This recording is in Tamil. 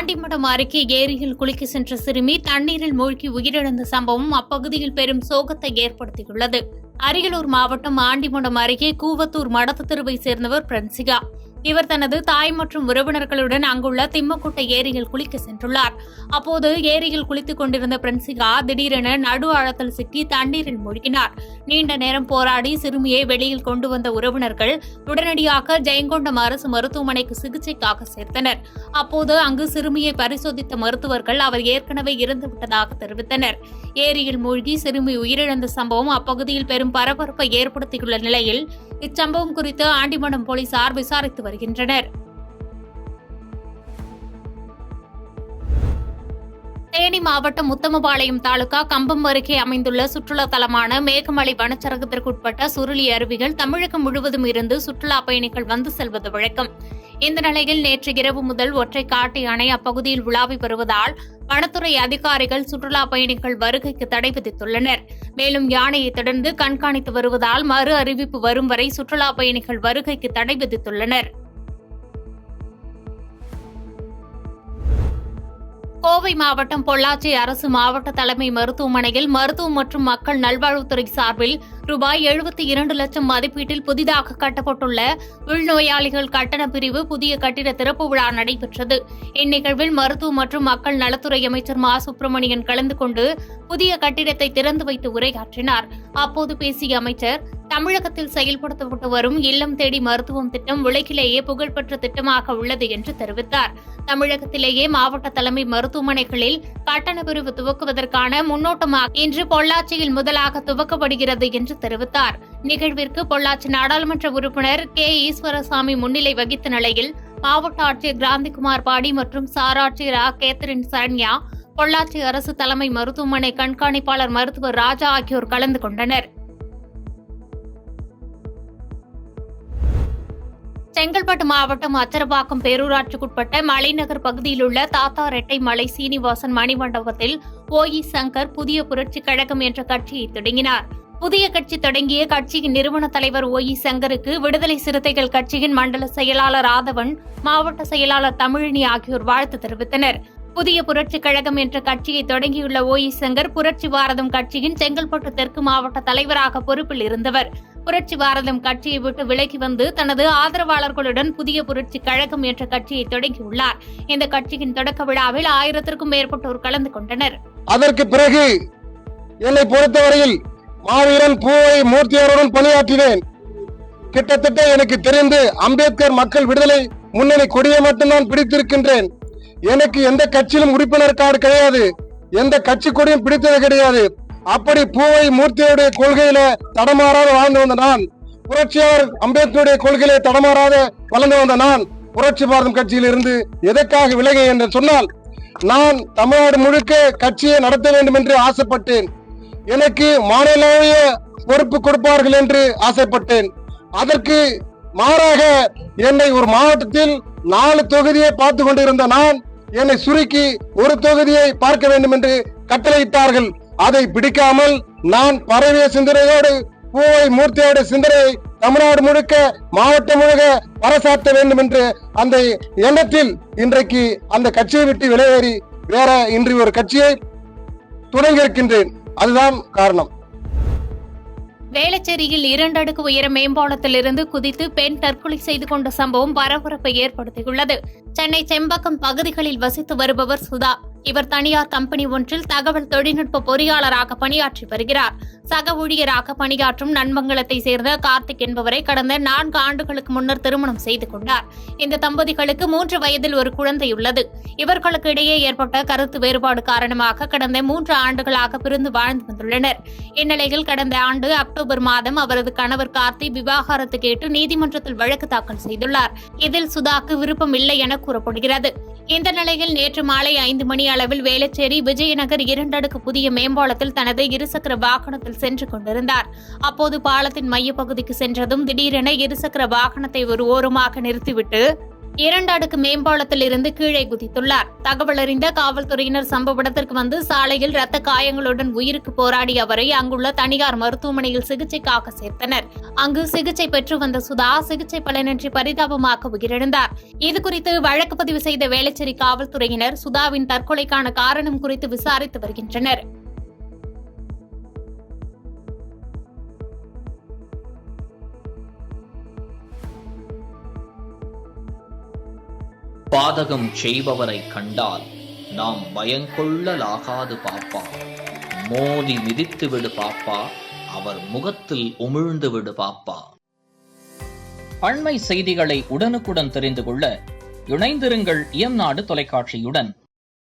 ஆண்டிமடம் அருகே ஏரியில் குளிக்க சென்ற சிறுமி தண்ணீரில் மூழ்கி உயிரிழந்த சம்பவம் அப்பகுதியில் பெரும் சோகத்தை ஏற்படுத்தியுள்ளது. அரியலூர் மாவட்டம் ஆண்டிமடம் அருகே கூவத்தூர் மடத்து தெருவை சேர்ந்தவர் பிரின்சிகா. இவர் தனது தாய் மற்றும் உறவினர்களுடன் அங்குள்ள திம்மக்குட்டை ஏரியில் குளிக்க சென்றுள்ளார். அப்போது ஏரியில் குளித்துக் கொண்டிருந்த பிரின்சிகா திடீரென நடு ஆழத்தில் சிக்கி தண்ணீரில் மூழ்கினார். நீண்ட நேரம் போராடி சிறுமியை வெளியில் கொண்டு வந்த உறவினர்கள் உடனடியாக ஜெயங்கொண்டம் அரசு மருத்துவமனைக்கு சிகிச்சைக்காக சேர்த்தனர். அப்போது அங்கு சிறுமியை பரிசோதித்த மருத்துவர்கள் அவர் ஏற்கனவே இறந்துவிட்டதாக தெரிவித்தனர். ஏரியில் மூழ்கி சிறுமி உயிரிழந்த சம்பவம் அப்பகுதியில் பெரும் பரபரப்பை ஏற்படுத்தியுள்ள நிலையில் இச்சம்பவம் குறித்து ஆண்டிமடம் போலீசார் விசாரித்து வருகின்றனர். தேனி மாவட்டம் உத்தமபாளையம் தாலுகா கம்பம் அருகே அமைந்துள்ள சுற்றுலா தலமான மேகமலை வனச்சரகத்திற்குட்பட்ட சுருளி அருவிகள் தமிழகம் முழுவதும் இருந்து சுற்றுலா பயணிகள் வந்து செல்வது வழக்கம். இந்த நிலையில் நேற்று இரவு முதல் ஒற்றை காட்டு யானை அப்பகுதியில் உலாவி வருவதால் வனத்துறை அதிகாரிகள் சுற்றுலா பயணிகள் வருகைக்கு தடை விதித்துள்ளனர். மேலும் யானையை தொடர்ந்து கண்காணித்து வருவதால் மறு அறிவிப்பு வரும் வரை சுற்றுலா பயணிகள் வருகைக்கு தடை விதித்துள்ளனர். கோவை மாவட்டம் பொள்ளாச்சி அரசு மாவட்ட தலைமை மருத்துவமனையில் மருத்துவம் மற்றும் மக்கள் நல்வாழ்வுத்துறை சார்பில் ரூபாய் 72 லட்சம் மதிப்பீட்டில் புதிதாக கட்டப்பட்டுள்ள உள்நோயாளிகள் கட்டண பிரிவு புதிய கட்டிட திறப்பு விழா நடைபெற்றது. இந்நிகழ்வில் மருத்துவ மற்றும் மக்கள் நலத்துறை அமைச்சர் மா சுப்பிரமணியன் கலந்து கொண்டு புதிய கட்டிடத்தை திறந்து வைத்து உரையாற்றினார். அப்போது பேசிய அமைச்சர், தமிழகத்தில் செயல்படுத்தப்பட்டு வரும் இல்லம் தேடி மருத்துவம் திட்டம் உலகிலேயே புகழ்பெற்ற திட்டமாக உள்ளது என்று தெரிவித்தார். தமிழகத்திலேயே மாவட்ட தலைமை மருத்துவமனைகளில் கட்டண பிரிவு துவக்குவதற்கான முன்னோட்டமாக இன்று பொள்ளாச்சியில் முதலாக துவக்கப்படுகிறது என்று தெரிவித்தார். நிகழ்விற்கு பொள்ளாச்சி நாடாளுமன்ற உறுப்பினர் கே ஈஸ்வரசாமி முன்னிலை வகித்த நிலையில் மாவட்ட ஆட்சியர் கிராந்திகுமார் பாடி மற்றும் சார் ஆட்சியர் கேத்தரின் சரண்யா, பொள்ளாச்சி அரசு தலைமை மருத்துவமனை கண்காணிப்பாளர் மருத்துவர் ராஜா ஆகியோர் கலந்து கொண்டனர். செங்கல்பட்டு மாவட்டம் அச்சரப்பாக்கம் பேரூராட்சிக்குட்பட்ட மலைநகர் பகுதியில் உள்ள தாத்தா ரெட்டை மலை சீனிவாசன் மணிமண்டபத்தில் ஓஇ சங்கர் புதிய புரட்சி கழகம் என்ற கட்சியை தொடங்கினார். புதிய கட்சி தொடங்கிய கட்சியின் நிறுவன தலைவர் ஓஇ சங்கருக்கு விடுதலை சிறுத்தைகள் கட்சியின் மண்டல செயலாளர் ஆதவன், மாவட்ட செயலாளர் தமிழினி ஆகியோர் வாழ்த்து தெரிவித்தனர். புதிய புரட்சி கழகம் என்ற கட்சியை தொடங்கியுள்ள ஓஇ சங்கர் புரட்சி பாரதம் கட்சியின் செங்கல்பட்டு தெற்கு மாவட்ட தலைவராக பொறுப்பில் இருந்தவர். புரட்சி பாரதம் கட்சியை விட்டு விலகி வந்து தனது ஆதரவாளர்களுடன் புதிய புரட்சி கழகம் என்ற கட்சியை தொடங்கியுள்ளார். இந்த கட்சியின் தொடக்க விழாவில் 1000க்கும் மேற்பட்டோர் கலந்து கொண்டனர். அதற்கு பிறகு என்னை பொறுத்தவரையில் மாவீரன் பூவை மூர்த்தியாருடன் பணியாற்றினேன். கிட்டத்தட்ட எனக்கு தெரிந்து அம்பேத்கர் மக்கள் விடுதலை முன்னணி கொடியை மட்டும்தான் பிடித்திருக்கின்றேன். எனக்கு எந்த கட்சியிலும் உறுப்பினர் கார்டு கிடையாது, எந்த கட்சி கொடியும் பிடித்தது கிடையாது. அப்படி பூவை மூர்த்தியுடைய கொள்கையில தடமாறாத வாழ்ந்து வந்த நான், புரட்சியாளர் அம்பேத்கருடைய கொள்கையில தடமாறாத வளர்ந்து வந்த நான் புரட்சி பாரதம் கட்சியில் இருந்து எதற்காக விலக என்று சொன்னால், நான் தமிழ்நாடு முழுக்க கட்சியை நடத்த வேண்டும் என்று ஆசைப்பட்டேன். எனக்கு மாநிலவிய பொறுப்பு கொடுப்பார்கள் என்று ஆசைப்பட்டேன். அதற்கு மாறாக என்னை ஒரு மாவட்டத்தில் 4 தொகுதியை பார்த்து கொண்டிருந்த நான், என்னை சுருக்கி ஒரு தொகுதியை பார்க்க வேண்டும் என்று கட்டளையிட்டார்கள். அதை பிடிக்காமல் நான் பரவிய சிந்தனையோடு பூவை மூர்த்தியோட சிந்தனையை தமிழ்நாடு முழுக்க மாவட்டம் முழுக்க பறைசாற்ற வேண்டும் என்று அந்த எண்ணத்தில் இன்றைக்கு அந்த கட்சியை விட்டு வெளியேறி வேற இன்று ஒரு கட்சியை தொடங்கி இருக்கின்றேன். அதுதான் காரணம். வேளச்சேரியில் 2 அடுக்கு உயர மேம்பாலத்திலிருந்து குதித்து பெண் தற்கொலை செய்து கொண்ட சம்பவம் பரபரப்பை ஏற்படுத்தியுள்ளது. சென்னை செம்பக்கம் பகுதிகளில் வசித்து வருபவர் சுதா. இவர் தனியார் கம்பெனி ஒன்றில் தகவல் தொழில்நுட்ப பொறியாளராக பணியாற்றி வருகிறார். சக ஊழியராக பணியாற்றும் நன்மங்கலத்தை சேர்ந்த கார்த்திக் என்பவரை கடந்த 4 ஆண்டுகளுக்கு முன்னர் திருமணம் செய்து கொண்டார். இந்த தம்பதிகளுக்கு 3 வயதில் ஒரு குழந்தை உள்ளது. இவர்களுக்கு இடையே ஏற்பட்ட கருத்து வேறுபாடு காரணமாக கடந்த 3 ஆண்டுகளாக பிரிந்து வாழ்ந்து வந்துள்ளனர். இந்நிலையில் கடந்த ஆண்டு அக்டோபர் மாதம் அவரது கணவர் கார்த்தி விவாகரத்து கேட்டு நீதிமன்றத்தில் வழக்கு தாக்கல் செய்துள்ளார். இதில் சுதாக்கு விருப்பம் இல்லை என கூறப்படுகிறது. இந்த நிலையில் நேற்று மாலை 5 மணி அளவில் வேளச்சேரி விஜயநகர் 2 அடுக்கு புதிய மேம்பாலத்தில் தனது இருசக்கர வாகனத்தில் சென்று கொண்டிருந்தார். அப்போது பாலத்தின் மையப்பகுதிக்கு சென்றதும் திடீரென இருசக்கர வாகனத்தை ஒரு ஓரமாக நிறுத்திவிட்டு 2 அடுக்கு மேம்பாலத்தில் இருந்து கீழே குதித்துள்ளார். தகவல் அறிந்த காவல்துறையினர் சம்பவ இடத்திற்கு வந்து சாலையில் ரத்த காயங்களுடன் உயிருக்கு போராடிய அவரை அங்குள்ள தனியார் மருத்துவமனையில் சிகிச்சைக்காக சேர்த்தனர். அங்கு சிகிச்சை பெற்று வந்த சுதா சிகிச்சை பலனின்றி பரிதாபமாக உயிரிழந்தார். இதுகுறித்து வழக்கு பதிவு செய்த வேளச்சேரி காவல்துறையினர் சுதாவின் தற்கொலைக்கான காரணம் குறித்து விசாரித்து வருகின்றனர். பாதகம் செய்பவரை கண்டால் நாம் பயங்கொள்ளலாகாது பாப்பா. மோதி மிதித்து விடு பாப்பா, அவர் முகத்தில் உமிழ்ந்து விடு பாப்பா. அண்மை செய்திகளை உடனுக்குடன் தெரிந்து கொள்ள இணைந்திருங்கள் இயம்நாடு தொலைக்காட்சியுடன்.